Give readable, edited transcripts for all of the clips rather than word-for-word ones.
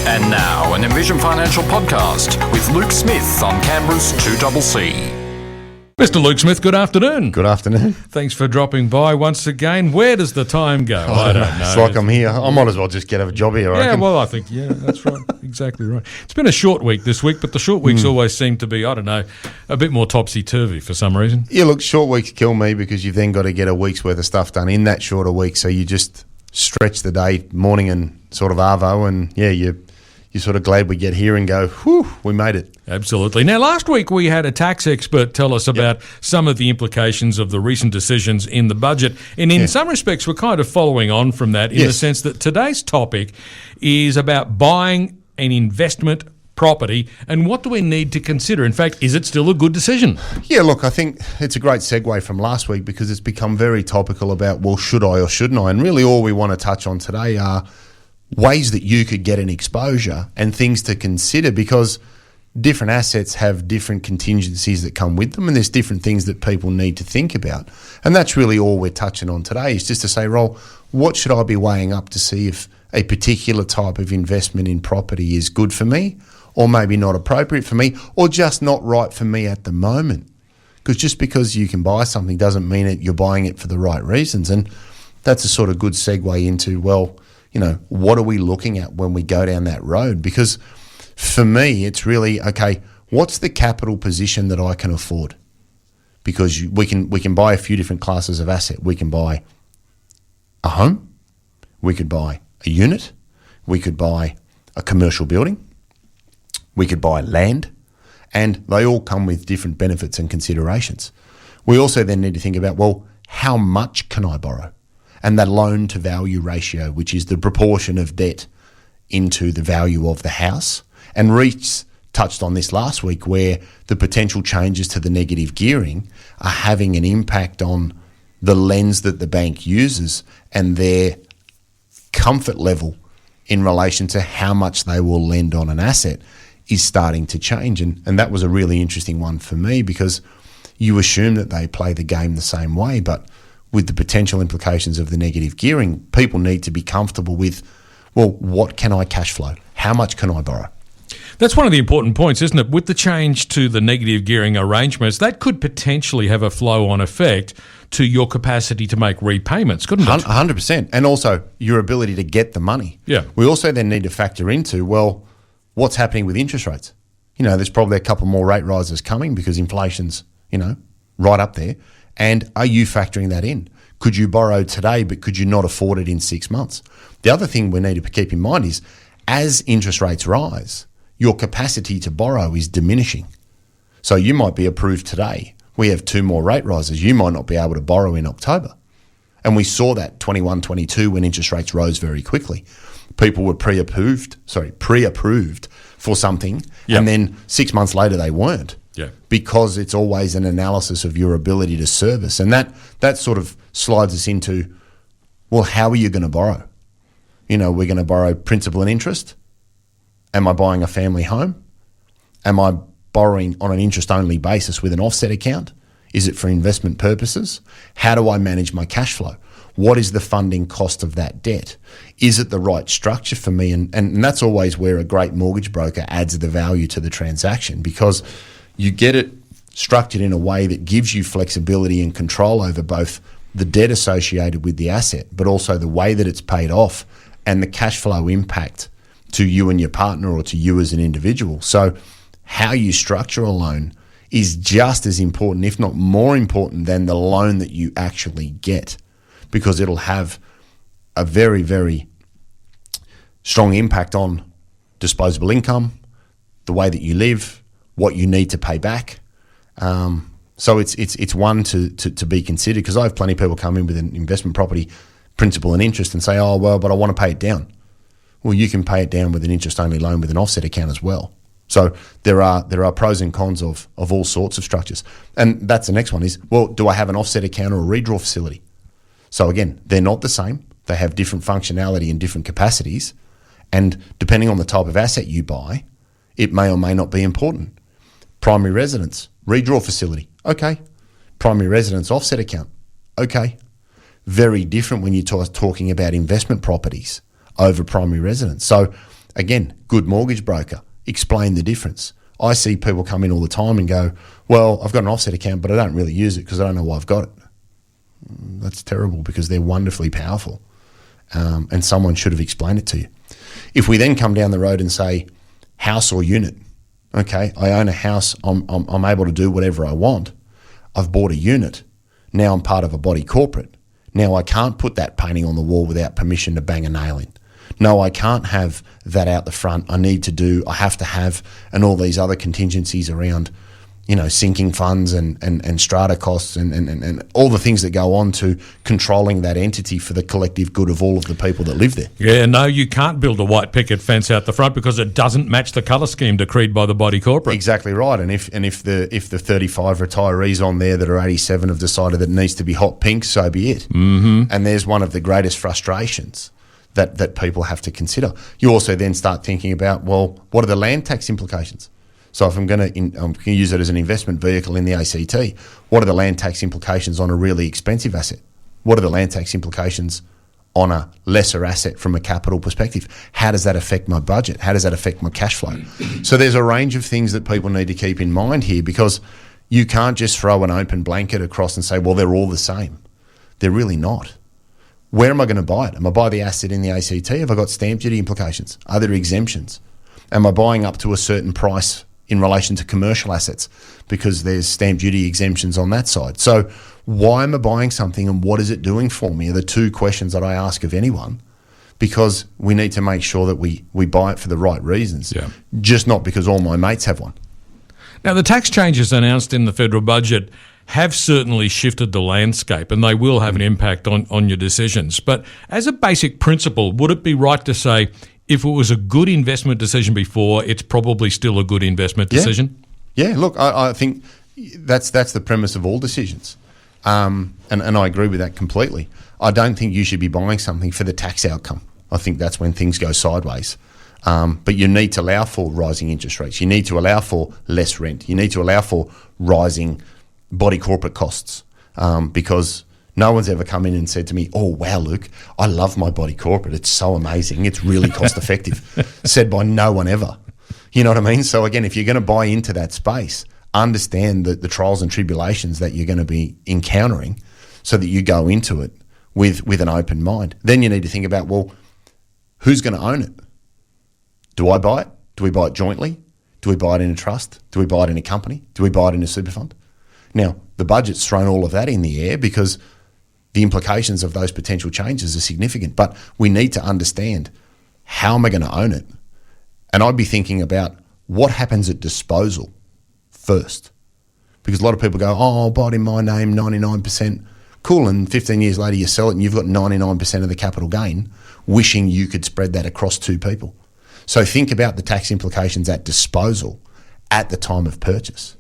And now, an Envision Financial podcast with Luke Smith on Canberra's 2CC. Mr. Luke Smith, good afternoon. Good afternoon. Thanks for dropping by once again. Where does the time go? I don't know. It's like I'm here. I might as well just get a job here, I reckon. Well, I think, that's right. Exactly right. It's been a short week this week, but the short weeks always seem to be, I don't know, a bit more topsy-turvy for some reason. Yeah, look, short weeks kill me because you've then got to get a week's worth of stuff done in that shorter week, so you just stretch the day, morning and sort of arvo, and you're sort of glad we get here and go, whew, we made it. Absolutely. Now, last week we had a tax expert tell us about some of the implications of the recent decisions in the budget. And in some respects, we're kind of following on from that in the sense that today's topic is about buying an investment property and what do we need to consider? In fact, is it still a good decision? Yeah, look, I think it's a great segue from last week because it's become very topical about, well, should I or shouldn't I? And really all we want to touch on today are ways that you could get an exposure and things to consider because different assets have different contingencies that come with them and there's different things that people need to think about. And that's really all we're touching on today is just to say, well, what should I be weighing up to see if a particular type of investment in property is good for me or maybe not appropriate for me or just not right for me at the moment? Because just because you can buy something doesn't mean that you're buying it for the right reasons. And that's a sort of good segue into, well, what are we looking at when we go down that road? Because for me, it's really, okay, what's the capital position that I can afford? Because we can buy a few different classes of asset. We can buy a home, we could buy a unit, we could buy a commercial building, we could buy land, and they all come with different benefits and considerations. We also then need to think about, well, how much can I borrow? And that loan to value ratio, which is the proportion of debt into the value of the house. And Reece touched on this last week where the potential changes to the negative gearing are having an impact on the lens that the bank uses and their comfort level in relation to how much they will lend on an asset is starting to change. And that was a really interesting one for me because you assume that they play the game the same way, but with the potential implications of the negative gearing, people need to be comfortable with, well, what can I cash flow? How much can I borrow? That's one of the important points, isn't it? With the change to the negative gearing arrangements, that could potentially have a flow-on effect to your capacity to make repayments, couldn't it? 100%. And also your ability to get the money. Yeah. We also then need to factor into, well, what's happening with interest rates? There's probably a couple more rate rises coming because inflation's, right up there. And are you factoring that in? Could you borrow today, but could you not afford it in 6 months? The other thing we need to keep in mind is as interest rates rise, your capacity to borrow is diminishing. So you might be approved today. We have 2 more rate rises. You might not be able to borrow in October. And we saw that 21, 22 when interest rates rose very quickly. People were pre-approved for something, and then 6 months later they weren't. Yeah. Because it's always an analysis of your ability to service. And that sort of slides us into, well, how are you going to borrow? We're going to borrow principal and interest. Am I buying a family home? Am I borrowing on an interest-only basis with an offset account? Is it for investment purposes? How do I manage my cash flow? What is the funding cost of that debt? Is it the right structure for me? And that's always where a great mortgage broker adds the value to the transaction because you get it structured in a way that gives you flexibility and control over both the debt associated with the asset, but also the way that it's paid off and the cash flow impact to you and your partner or to you as an individual. So how you structure a loan is just as important, if not more important, than the loan that you actually get because it'll have a very, very strong impact on disposable income, the way that you live, what you need to pay back. So it's one to be considered because I have plenty of people come in with an investment property principal and interest and say, oh, well, but I want to pay it down. Well, you can pay it down with an interest-only loan with an offset account as well. So there are pros and cons of all sorts of structures. And that's the next one is, well, do I have an offset account or a redraw facility? So again, they're not the same. They have different functionality and different capacities. And depending on the type of asset you buy, it may or may not be important. Primary residence, redraw facility, okay. Primary residence offset account, okay. Very different when you're talking about investment properties over primary residence. So again, good mortgage broker, explain the difference. I see people come in all the time and go, well, I've got an offset account, but I don't really use it because I don't know why I've got it. That's terrible because they're wonderfully powerful, and someone should have explained it to you. If we then come down the road and say house or unit, okay, I own a house, I'm able to do whatever I want. I've bought a unit. Now I'm part of a body corporate. Now I can't put that painting on the wall without permission to bang a nail in. No, I can't have that out the front. I have to have, and all these other contingencies around, sinking funds and strata costs and all the things that go on to controlling that entity for the collective good of all of the people that live there. Yeah, no, you can't build a white picket fence out the front because it doesn't match the colour scheme decreed by the body corporate. Exactly right. And if the 35 retirees on there that are 87 have decided that it needs to be hot pink, so be it. Mm-hmm. And there's one of the greatest frustrations that people have to consider. You also then start thinking about, well, what are the land tax implications? So if I'm going to use it as an investment vehicle in the ACT, what are the land tax implications on a really expensive asset? What are the land tax implications on a lesser asset from a capital perspective? How does that affect my budget? How does that affect my cash flow? So there's a range of things that people need to keep in mind here, because you can't just throw an open blanket across and say, well, they're all the same. They're really not. Where am I going to buy it? Am I buying the asset in the ACT? Have I got stamp duty implications? Are there exemptions? Am I buying up to a certain price in relation to commercial assets because there's stamp duty exemptions on that side? So why am I buying something and what is it doing for me are the two questions that I ask of anyone, because we need to make sure that we buy it for the right reasons, just not because all my mates have one. Now, the tax changes announced in the federal budget have certainly shifted the landscape, and they will have an impact on your decisions. But as a basic principle, would it be right to say if it was a good investment decision before, it's probably still a good investment decision? Yeah, look, I think that's the premise of all decisions. And I agree with that completely. I don't think you should be buying something for the tax outcome. I think that's when things go sideways. But you need to allow for rising interest rates. You need to allow for less rent. You need to allow for rising body corporate costs, because no one's ever come in and said to me, oh, wow, Luke, I love my body corporate. It's so amazing. It's really cost effective. Said by no one ever. You know what I mean? So again, if you're going to buy into that space, understand the trials and tribulations that you're going to be encountering so that you go into it with an open mind. Then you need to think about, well, who's going to own it? Do I buy it? Do we buy it jointly? Do we buy it in a trust? Do we buy it in a company? Do we buy it in a super fund? Now, the budget's thrown all of that in the air because the implications of those potential changes are significant. But we need to understand, how am I going to own it? And I'd be thinking about what happens at disposal first. Because a lot of people go, oh, I'll buy it in my name, 99%. Cool, and 15 years later you sell it and you've got 99% of the capital gain, wishing you could spread that across two people. So think about the tax implications at disposal at the time of purchase.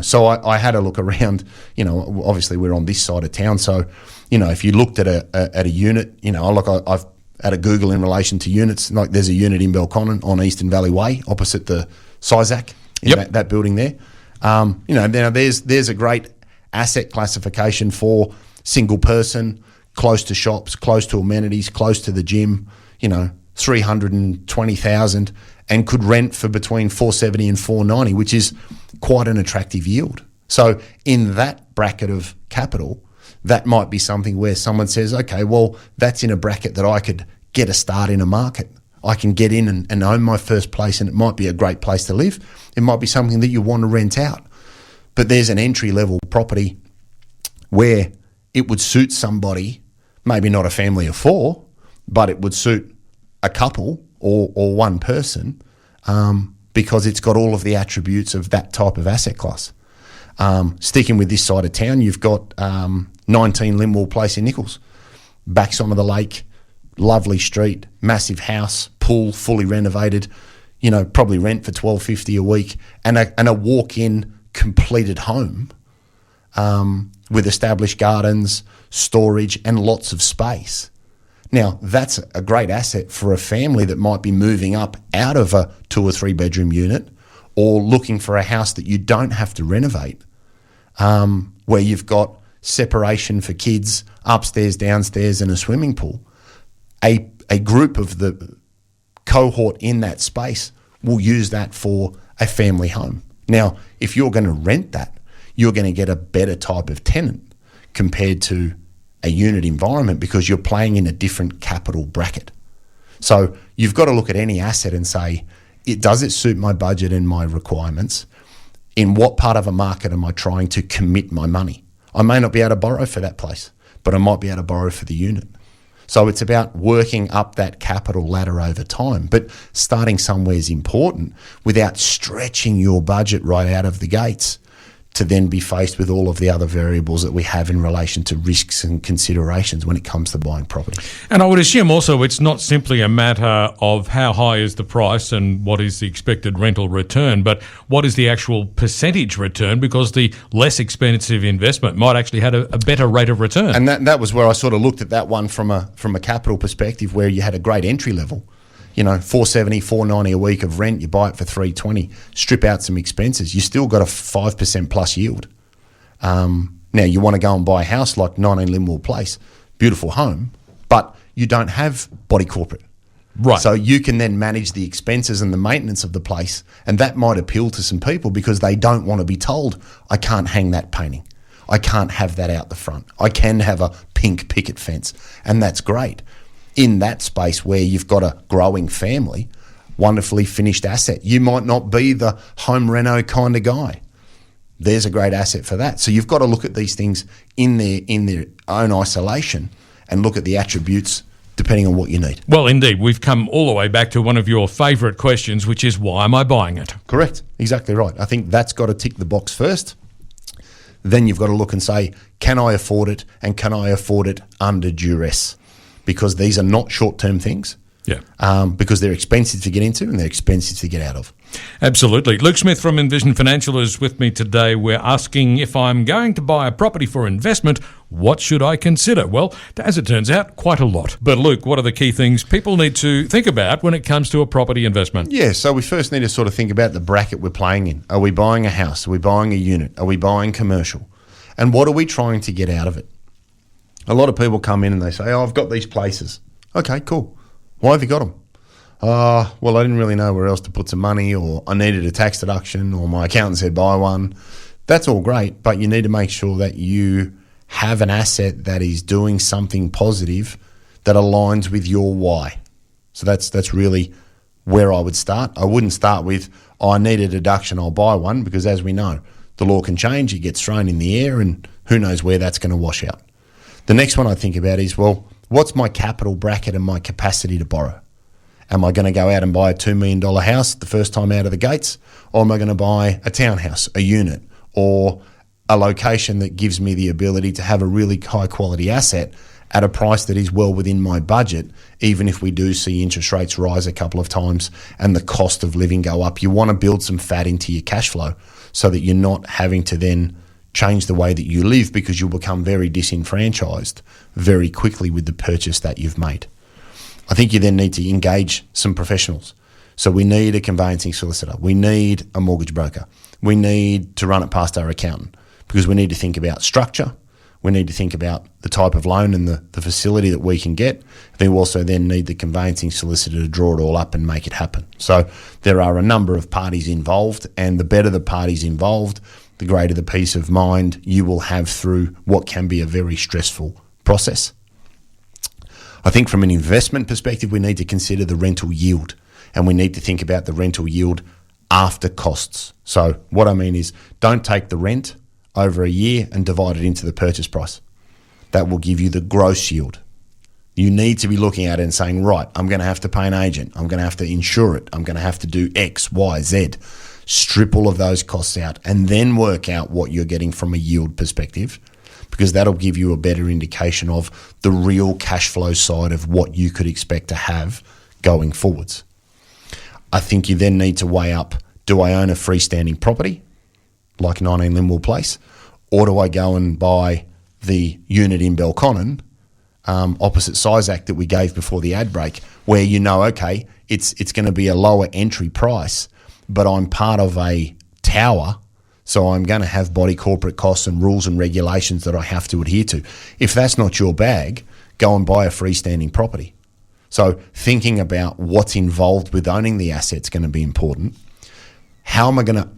So I had a look around, obviously we're on this side of town. So, if you looked at a unit, I've had a Google in relation to units. Like there's a unit in Belconnen on Eastern Valley Way opposite the SISAC, that building there. Now there's a great asset classification for single person, close to shops, close to amenities, close to the gym, 320,000, and could rent for between 470 and 490, which is quite an attractive yield. So in that bracket of capital, that might be something where someone says, okay, well, that's in a bracket that I could get a start in a market. I can get in and own my first place, and it might be a great place to live. It might be something that you want to rent out. But there's an entry-level property where it would suit somebody, maybe not a family of four, but it would suit a couple or one person, because it's got all of the attributes of that type of asset class. Sticking with this side of town, you've got 19 Linwall Place in Nichols. Backs onto the lake, lovely street, massive house, pool, fully renovated, probably rent for $1,250 a week, and a walk-in completed home with established gardens, storage, and lots of space. Now, that's a great asset for a family that might be moving up out of a 2 or 3 bedroom unit, or looking for a house that you don't have to renovate, where you've got separation for kids, upstairs, downstairs, and a swimming pool. A group of the cohort in that space will use that for a family home. Now, if you're going to rent that, you're going to get a better type of tenant compared to a unit environment because you're playing in a different capital bracket. So you've got to look at any asset and say, does it suit my budget and my requirements? In what part of a market am I trying to commit my money? I may not be able to borrow for that place, but I might be able to borrow for the unit. So it's about working up that capital ladder over time. But starting somewhere is important without stretching your budget right out of the gates to then be faced with all of the other variables that we have in relation to risks and considerations when it comes to buying property. And I would assume also it's not simply a matter of how high is the price and what is the expected rental return, but what is the actual percentage return, because the less expensive investment might actually have a better rate of return. And that was where I sort of looked at that one from a capital perspective, where you had a great entry level. You know, $470, $490 a week of rent, you buy it for $320, strip out some expenses, you still got a 5% plus yield. Now, you want to go and buy a house like 19 Linwell Place, beautiful home, but you don't have body corporate. Right. So you can then manage the expenses and the maintenance of the place, and that might appeal to some people because they don't want to be told, I can't hang that painting. I can't have that out the front. I can have a pink picket fence, and that's great. In that space where you've got a growing family, wonderfully finished asset. You might not be the home reno kind of guy. There's a great asset for that. So you've got to look at these things in their own isolation and look at the attributes depending on what you need. Well, indeed, we've come all the way back to one of your favourite questions, which is, why am I buying it? Correct. Exactly right. I think that's got to tick the box first. Then you've got to look and say, can I afford it, and can I afford it under duress? Because these are not short-term things. Yeah. Because they're expensive to get into and they're expensive to get out of. Absolutely. Luke Smith from Envision Financial is with me today. We're asking, if I'm going to buy a property for investment, what should I consider? Well, as it turns out, quite a lot. But Luke, what are the key things people need to think about when it comes to a property investment? Yeah, so we first need to sort of think about the bracket we're playing in. Are we buying a house? Are we buying a unit? Are we buying commercial? And what are we trying to get out of it? A lot of people come in and they say, oh, I've got these places. Okay, cool. Why have you got them? Well, I didn't really know where else to put some money, or I needed a tax deduction, or my accountant said buy one. That's all great, but you need to make sure that you have an asset that is doing something positive that aligns with your why. So that's really where I would start. I wouldn't start with, I need a deduction, I'll buy one, because as we know, the law can change, it gets thrown in the air, and who knows where that's going to wash out. The next one I think about is, well, what's my capital bracket and my capacity to borrow? Am I going to go out and buy a $2 million house the first time out of the gates? Or am I going to buy a townhouse, a unit, or a location that gives me the ability to have a really high quality asset at a price that is well within my budget, even if we do see interest rates rise a couple of times and the cost of living go up? You want to build some fat into your cash flow so that you're not having to then change the way that you live, because you'll become very disenfranchised very quickly with the purchase that you've made. I think you then need to engage some professionals. So we need a conveyancing solicitor. We need a mortgage broker. We need to run it past our accountant, because we need to think about structure. We need to think about the type of loan and the facility that we can get. We also then need the conveyancing solicitor to draw it all up and make it happen. So there are a number of parties involved, and the better the parties involved, the greater the peace of mind you will have through what can be a very stressful process. I think from an investment perspective, we need to consider the rental yield, and we need to think about the rental yield after costs. So what I mean is, don't take the rent over a year and divide it into the purchase price. That will give you the gross yield. You need to be looking at it and saying, right, I'm going to have to pay an agent. I'm going to have to insure it. I'm going to have to do X, Y, Z. Strip all of those costs out and then work out what you're getting from a yield perspective, because that'll give you a better indication of the real cash flow side of what you could expect to have going forwards. I think you then need to weigh up, do I own a freestanding property like 19 Linwell Place, or do I go and buy the unit in Belconnen, opposite Sizac that we gave before the ad break, where you know, okay, it's going to be a lower entry price, but I'm part of a tower, so I'm going to have body corporate costs and rules and regulations that I have to adhere to. If that's not your bag, go and buy a freestanding property. So thinking about what's involved with owning the asset's going to be important. How am I going to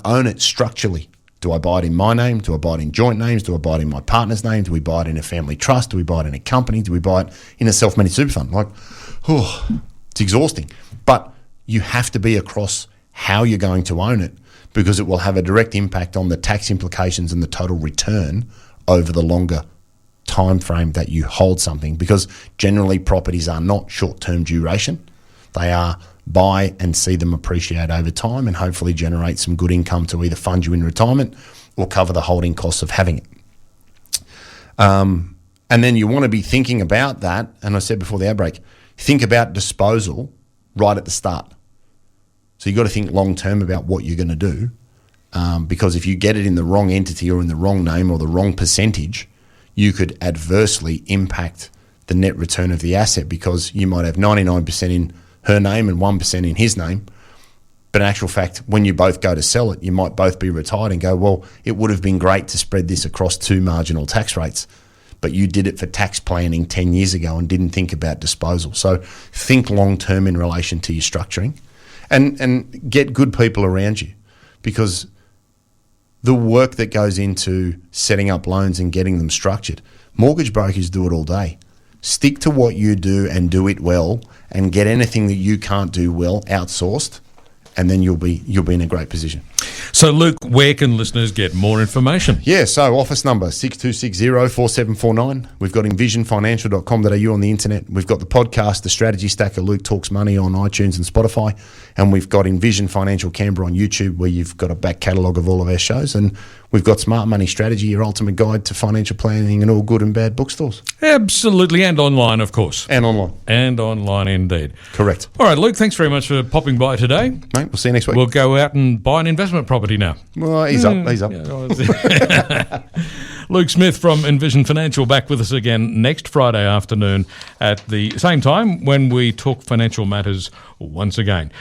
own it structurally? Do I buy it in my name? Do I buy it in joint names? Do I buy it in my partner's name? Do we buy it in a family trust? Do we buy it in a company? Do we buy it in a self-managed super fund? It's exhausting. But you have to be across how you're going to own it, because it will have a direct impact on the tax implications and the total return over the longer time frame that you hold something, because generally properties are not short-term duration. They are buy and see them appreciate over time and hopefully generate some good income to either fund you in retirement or cover the holding costs of having it. And then you want to be thinking about that, and I said before the outbreak, think about disposal right at the start. So you've got to think long-term about what you're going to do, because if you get it in the wrong entity or in the wrong name or the wrong percentage, you could adversely impact the net return of the asset, because you might have 99% in her name and 1% in his name. But in actual fact, when you both go to sell it, you might both be retired and go, well, it would have been great to spread this across 2 marginal tax rates, but you did it for tax planning 10 years ago and didn't think about disposal. So think long-term in relation to your structuring, and get good people around you, because the work that goes into setting up loans and getting them structured, mortgage brokers do it all day. Stick to what you do and do it well, and get anything that you can't do well outsourced, and then you'll be in a great position. So, Luke, where can listeners get more information? Yeah, so office number 6260-4749. We've got envisionfinancial.com.au on the internet. We've got the podcast, The Strategy Stacker, Luke Talks Money, on iTunes and Spotify. And we've got Envision Financial Canberra on YouTube, where you've got a back catalogue of all of our shows. And we've got Smart Money Strategy, your ultimate guide to financial planning, in all good and bad bookstores. Absolutely, and online, of course. And online. And online indeed. Correct. All right, Luke, thanks very much for popping by today. Mate, we'll see you next week. We'll go out and buy an investment property now. Well, ease up. Yeah, Luke Smith from Envision Financial, back with us again next Friday afternoon at the same time when we talk financial matters once again.